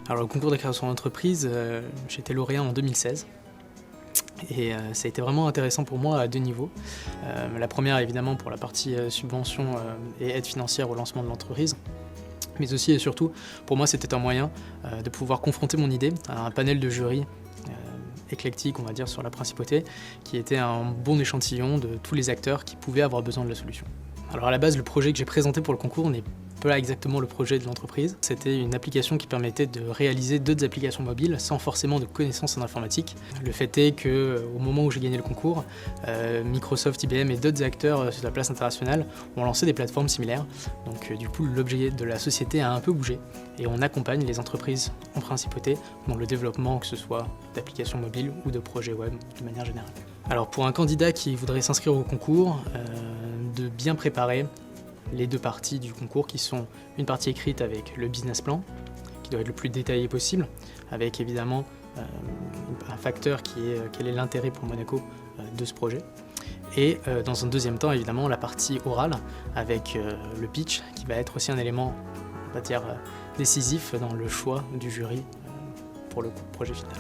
Alors le concours de création d'entreprise, j'ai été lauréat en 2016. Et ça a été vraiment intéressant pour moi à 2 niveaux. La première évidemment pour la partie subvention et aide financière au lancement de l'entreprise. Mais aussi et surtout, pour moi c'était un moyen de pouvoir confronter mon idée à un panel de jury éclectique, on va dire, sur la principauté, qui était un bon échantillon de tous les acteurs qui pouvaient avoir besoin de la solution. Alors à la base, le projet que j'ai présenté pour le concours n'est pas exactement le projet de l'entreprise. C'était une application qui permettait de réaliser d'autres applications mobiles sans forcément de connaissances en informatique. Le fait est qu'au moment où j'ai gagné le concours, Microsoft, IBM et d'autres acteurs sur la place internationale ont lancé des plateformes similaires. Donc du coup, l'objet de la société a un peu bougé et on accompagne les entreprises en principauté dans le développement, que ce soit d'applications mobiles ou de projets web de manière générale. Alors pour un candidat qui voudrait s'inscrire au concours, de bien préparer les 2 parties du concours qui sont une partie écrite avec le business plan, qui doit être le plus détaillé possible, avec évidemment un facteur qui est quel est l'intérêt pour Monaco de ce projet. Et dans un deuxième temps, évidemment, la partie orale avec le pitch, qui va être aussi un élément, on va dire, décisif dans le choix du jury pour le projet final.